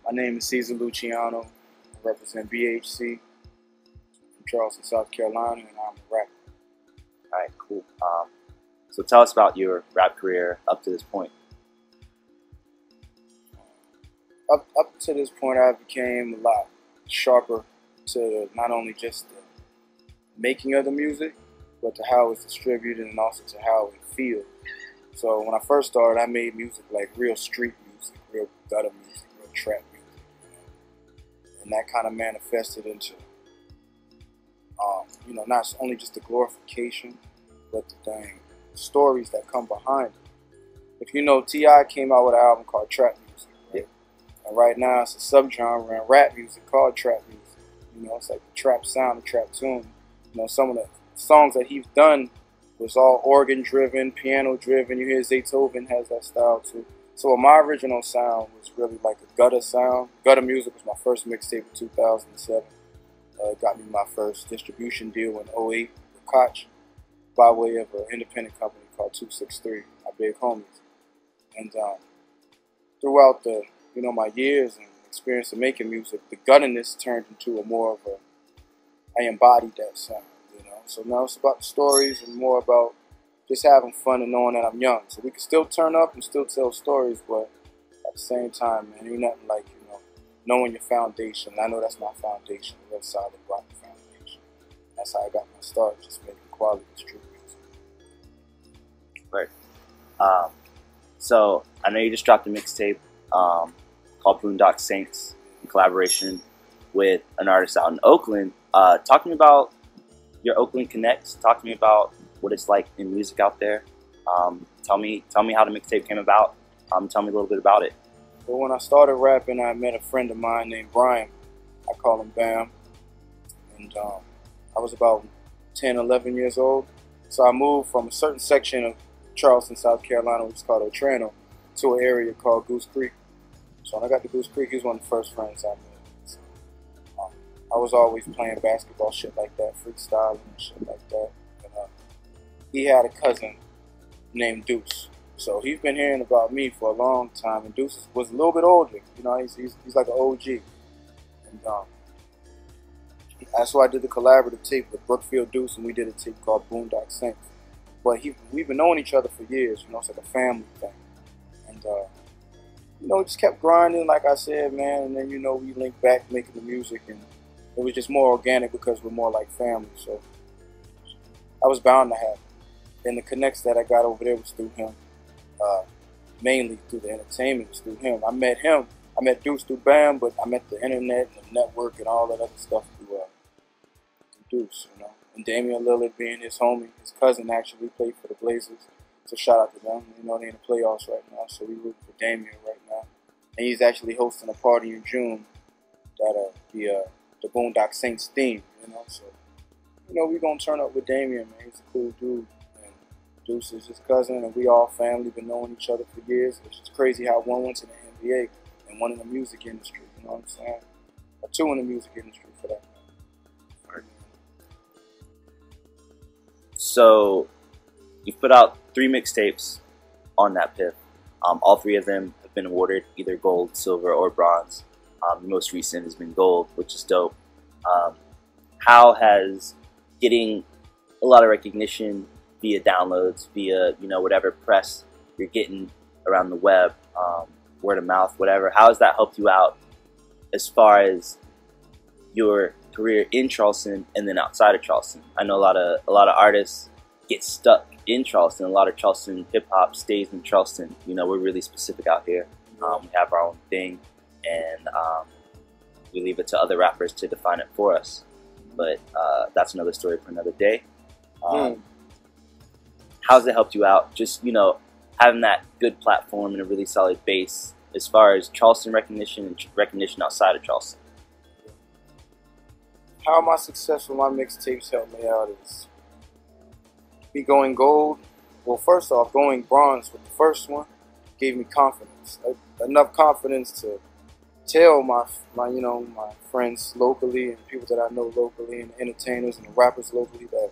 My name is Ceeza Luciano. I represent BHC from Charleston, South Carolina, and I'm a rapper. All right, cool. So tell us about your rap career up to this point. Up to this point, I became a lot sharper to not only just the making of the music, but to how it's distributed and also to how it feels. So when I first started, I made music like real street music, real gutter music, real trap music, and that kind of manifested into, not only just the glorification, but the stories that come behind it. If you know, T.I. came out with an album called Trap Music, right? And right now it's a subgenre in rap music called trap music. It's like the trap sound, the trap tune. Some of the songs that he's done was all organ driven, piano driven. You hear Zaytoven has that style too. So my original sound was really like a gutter sound. Gutter music was my first mixtape in 2007. It got me my first distribution deal in '08 with Koch by way of an independent company called 263, my big homies. And throughout my years and experience of making music, the gutterness turned into I embodied that sound, So now it's about the stories and more about just having fun and knowing that I'm young. So we can still turn up and still tell stories, but at the same time, man, ain't nothing like, knowing your foundation. And I know that's my foundation, a real solid rock foundation. That's how I got my start, just making quality street music. Right. So I know you just dropped a mixtape called Boondock Saints in collaboration with an artist out in Oakland. Talk to me about your Oakland connects. Talk to me about what it's like in music out there. Tell me how the mixtape came about. Tell me a little bit about it. Well, when I started rapping, I met a friend of mine named Brian. I call him Bam. And I was about 10, 11 years old. So I moved from a certain section of Charleston, South Carolina, which is called Otranto, to an area called Goose Creek. So when I got to Goose Creek, he was one of the first friends I met. So, I was always playing basketball, shit like that, freestyling and shit like that. And he had a cousin named Deuce. So he's been hearing about me for a long time, and Deuce was a little bit older. He's like an OG. And that's why I did the collaborative tape with Brookfield Deuce, and we did a tape called Boondock Saints. But we've been knowing each other for years. It's like a family thing. And just kept grinding, like I said, man. And then we linked back making the music, and it was just more organic because we're more like family. So I was bound to have it. And the connects that I got over there was through him. Mainly through the entertainment, was through him. I met Deuce through Bam, but I met the internet and the network and all that other stuff through Deuce, And Damian Lillard being his homie, his cousin actually played for the Blazers. So shout out to them. They're in the playoffs right now, so we root for Damian right now. And he's actually hosting a party in June that'll be the Boondock Saints theme, So, we're going to turn up with Damian, man. He's a cool dude. Deuce is his cousin, and we all family, been knowing each other for years. It's just crazy how one went to the NBA and one in the music industry, you know what I'm saying? Or two in the music industry for that matter. So you've put out 3 mixtapes on that PIF. All 3 of them have been awarded either gold, silver, or bronze. The most recent has been gold, which is dope. How has getting a lot of recognition via downloads, via whatever press you're getting around the web, word of mouth, whatever, how has that helped you out as far as your career in Charleston and then outside of Charleston? I know a lot of artists get stuck in Charleston. A lot of Charleston hip hop stays in Charleston. We're really specific out here. We have our own thing, and we leave it to other rappers to define it for us. But that's another story for another day. How's it helped you out? Just, having that good platform and a really solid base as far as Charleston recognition and recognition outside of Charleston. How my success with my mixtapes helped me out is me going gold. Well, first off, going bronze with the first one gave me confidence. Enough confidence to tell my friends locally and people that I know locally and entertainers and the rappers locally that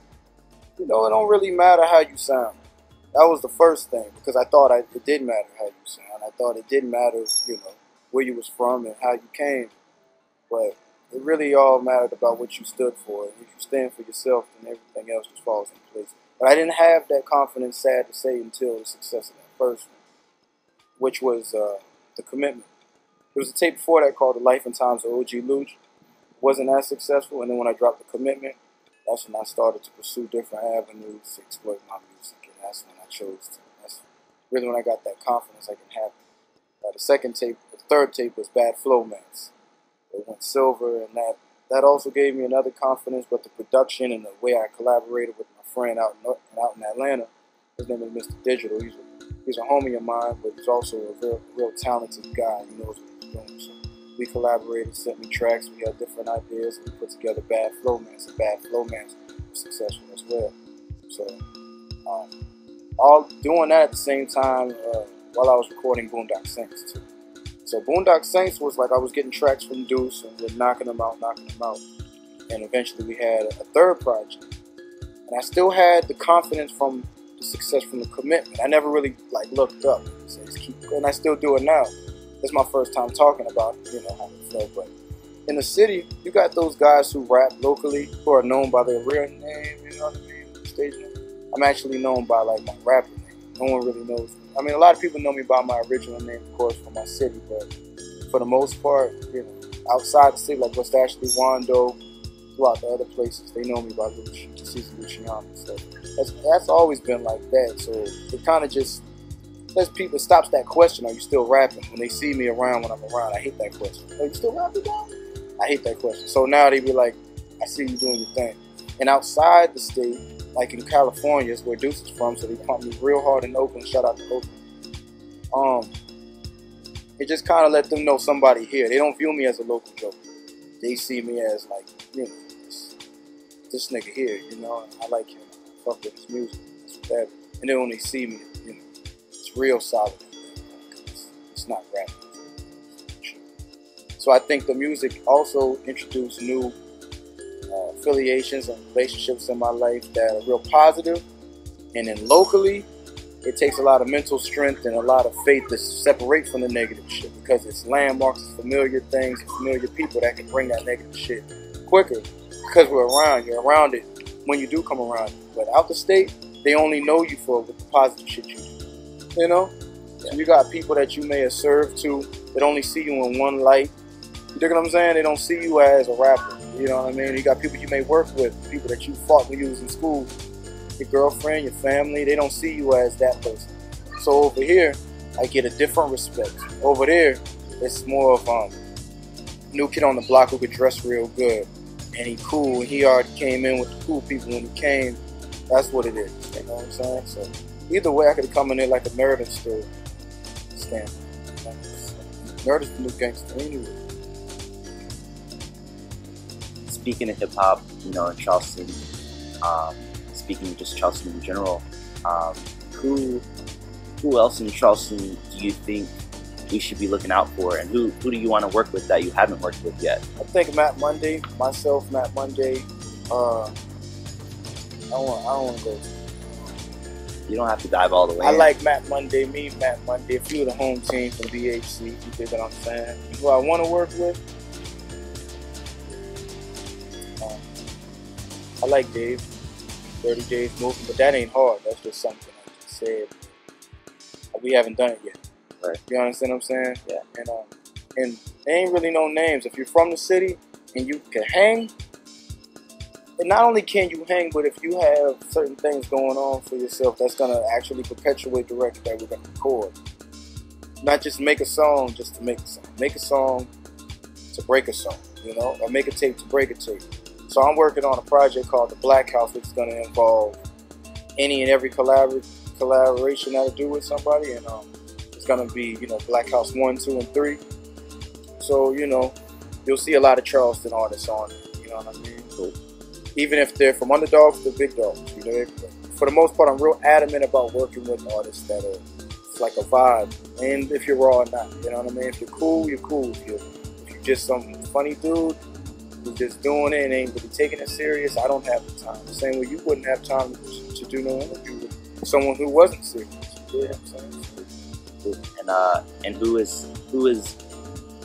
it don't really matter how you sound. That was the first thing, because I thought it did matter how you sound. I thought it did matter, where you was from and how you came. But it really all mattered about what you stood for. If you stand for yourself, then everything else just falls in place. But I didn't have that confidence, sad to say, until the success of that first one, which was The Commitment. There was a tape before that called The Life and Times of O.G. Luch. Wasn't as successful, and then when I dropped The Commitment, that's when I started to pursue different avenues to exploit my music, and that's when I chose to. That's really when I got that confidence I can have. The third tape was Bad Flow Mans. It went silver, and that also gave me another confidence, but the production and the way I collaborated with my friend out in Atlanta, his name is Mr. Digital. He's a homie of mine, but he's also a real talented guy. He knows what he's doing. So we collaborated, sent me tracks, we had different ideas, and we put together Bad Flow Mans, and Bad Flow Mans was successful as well. So all doing that at the same time while I was recording Boondock Saints too. So Boondock Saints was like I was getting tracks from Deuce and we're knocking them out. And eventually we had a third project. And I still had the confidence from the success from The Commitment. I never really looked up. So just keep going. I still do it now. It's my first time talking about, how it felt. But in the city, you got those guys who rap locally who are known by their real name, you know what I mean? Stage name. I'm actually known by my rapper name. No one really knows me. I mean, a lot of people know me by my original name, of course, from my city, but for the most part, outside the city, like West Ashley, Wando, throughout the other places, they know me by Ceeza Luciano. So that's always been like that. So it kind of just stops that question, are you still rapping? When they see me around when I'm around, I hate that question. Are you still rapping now? I hate that question. So now they be like, I see you doing your thing. And outside the state, like in California, is where Deuce is from, so they pump me real hard in Oakland. Shout out to Oakland. It just kind of let them know somebody here. They don't view me as a local joker. They see me as this nigga here, and I like him. I fuck with his music. It's whatever. And then when they see me, it's real solid. It's not rap music. So I think the music also introduced new affiliations and relationships in my life that are real positive. And then locally, it takes a lot of mental strength and a lot of faith to separate from the negative shit, because it's landmarks, it's familiar things, it's familiar people that can bring that negative shit quicker because you're around it when you do come around it. But out the state, they only know you for the positive shit you do, Yeah. So you got people that you may have served to that only see you in one light. You dig what I'm saying? They don't see you as a rapper. You know what I mean? You got people you may work with, people that you fought when you was in school, your girlfriend, your family. They don't see you as that person. So over here, I get a different respect. Over there, it's more of new kid on the block who could dress real good, and he cool. And he already came in with the cool people when he came. That's what it is. You know what I'm saying? So either way, I could come in there like a nerd and still stand. Nerd is the new gangster anyway. Speaking of hip hop, in Charleston, speaking of just Charleston in general, who else in Charleston do you think we should be looking out for, and who do you want to work with that you haven't worked with yet? I think Matt Monday, myself, Matt Monday. I don't want to go. You don't have to dive all the way. I like Matt Monday, Matt Monday, a few of the home team from BHC. You dig what I'm saying? Who I want to work with? I like Dave, 30 Days Movement, but that ain't hard. That's just something I just said. We haven't done it yet. Right. You understand what I'm saying? Yeah. And there ain't really no names. If you're from the city and you can hang, and not only can you hang, but if you have certain things going on for yourself, that's gonna actually perpetuate the record that we're gonna record. Not just make a song just to make a song. Make a song to break a song, or make a tape to break a tape. So I'm working on a project called The Black House, which is going to involve any and every collaboration that I do with somebody, and it's going to be, Black House 1, 2, and 3. So, you'll see a lot of Charleston artists on it, you know what I mean? So even if they're from underdogs to big dogs, for the most part, I'm real adamant about working with artists that are, it's like a vibe, and if you're raw or not, you know what I mean? If you're cool, you're cool. If you're just some funny dude who's just doing it and ain't really taking it serious, I don't have the time. The same way you wouldn't have time to do no interview with someone who wasn't serious. You know what I'm saying? And who is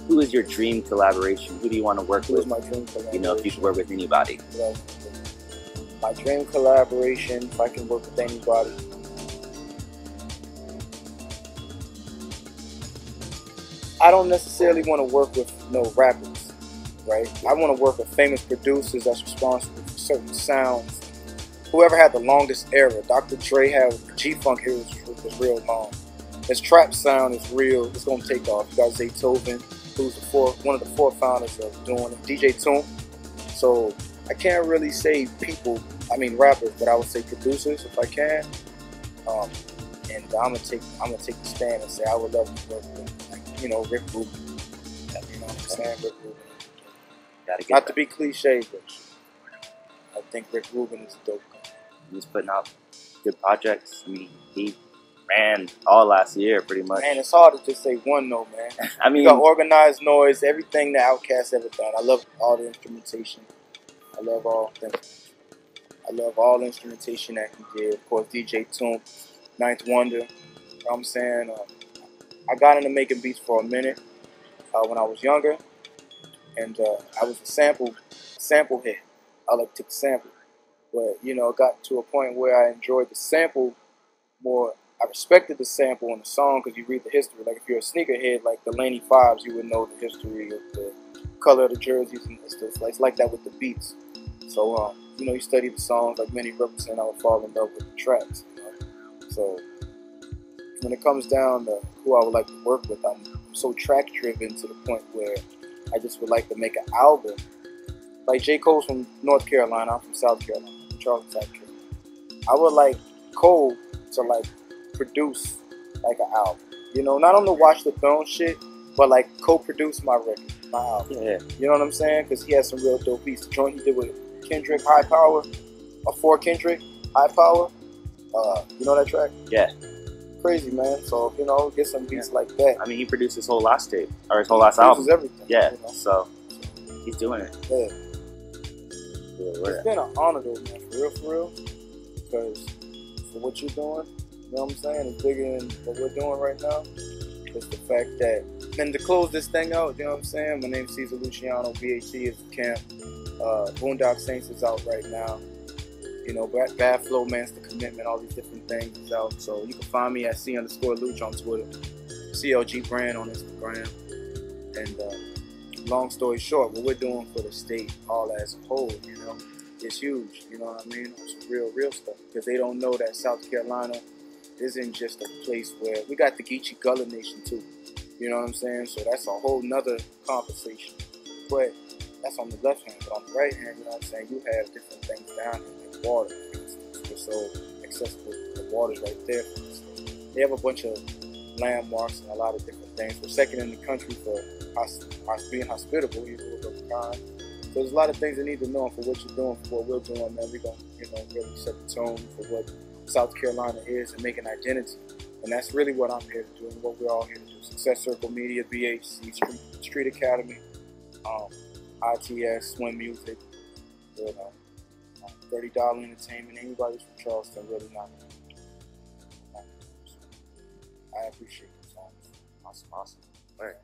who is your dream collaboration? Who do you want to work Who with? is my dream collaboration? You know, if you could work with anybody. Well, my dream collaboration, if I can work with anybody. I don't necessarily want to work with no rappers, right? I want to work with famous producers that's responsible for certain sounds. Whoever had the longest era. Dr. Dre had G-Funk era was real long. His trap sound is real. It's gonna take off. You got Zaytoven, who's one of the four founders of doing it. DJ Toon. So I can't really say people. I mean rappers, but I would say producers if I can. And I'm gonna take the stand and say I would love to work with, like, you know, Rick Rubin. You know what I'm saying? Rick Rubin. Not to be cliche, but I think Rick Rubin is a dope guy. He's putting out good projects. I mean, he ran all last year pretty much. Man, it's hard to just say one though, man. I mean, you got Organized Noise, everything the Outkast ever done. I love all the instrumentation. I love all the instrumentation that he did. Of course, DJ Toon, Ninth Wonder. You know what I'm saying? I got into making beats for a minute when I was younger, and I was a sample head. I like to sample, but you know, it got to a point where I enjoyed the sample more. I respected the sample in the song because you read the history. Like if you're a sneakerhead, like the Laney Fives, you would know the history of the color of the jerseys and stuff. It's like that with the beats. So you know, you study the songs. Like many represent, I would fall in love with the tracks. You know? So when it comes down to who I would like to work with, I'm so track driven to the point where I just would like to make an album. Like J. Cole's from North Carolina, I'm from South Carolina, Charleston, South Carolina. I would like Cole to like produce like an album. You know, not on the Watch the Throne shit, but like co-produce my record, my album. Yeah. You know what I'm saying? Because he has some real dope beats. The joint he did with Kendrick, High Power, or for Kendrick, High Power. You know that track? Yeah. Crazy, man. So, you know, get some beats like that. I mean, he produced his whole last tape, or his whole last album. Everything. Yeah, you know? so he's doing it. Yeah. It's been an honor though, man, for real, because for what you're doing, you know what I'm saying, it's bigger than what we're doing right now. It's the fact that, and to close this thing out, you know what I'm saying, my name's Ceeza Luciano, BHC is the camp, Boondock Saints is out right now, you know, Bad Flow, Man's the Commitment, all these different things is out, so you can find me at C_Luch on Twitter, CLG Brand on Instagram, and long story short, what we're doing for the state all as a whole, you know, it's huge, you know what I mean? It's real stuff, because they don't know that South Carolina isn't just a place where, we got the Geechee Gullah Nation too, you know what I'm saying? So that's a whole nother conversation, but that's on the left hand, but on the right hand, you know what I'm saying, you have different things down here, like water, for instance. We're so accessible, the water's right there for the state. They have a bunch of landmarks and a lot of different things. We're second in the country for being hospitable, you know, kind. So there's a lot of things they need to know for what you're doing, for what we're doing, man. We're going to, you know, really set the tone for what South Carolina is and make an identity. And that's really what I'm here to do and what we're all here to do. Success Circle Media, BHC, Street Academy, ITS, Swim Music, you know, $30 Entertainment. Anybody's from Charleston, really not. I appreciate it. Awesome. All right.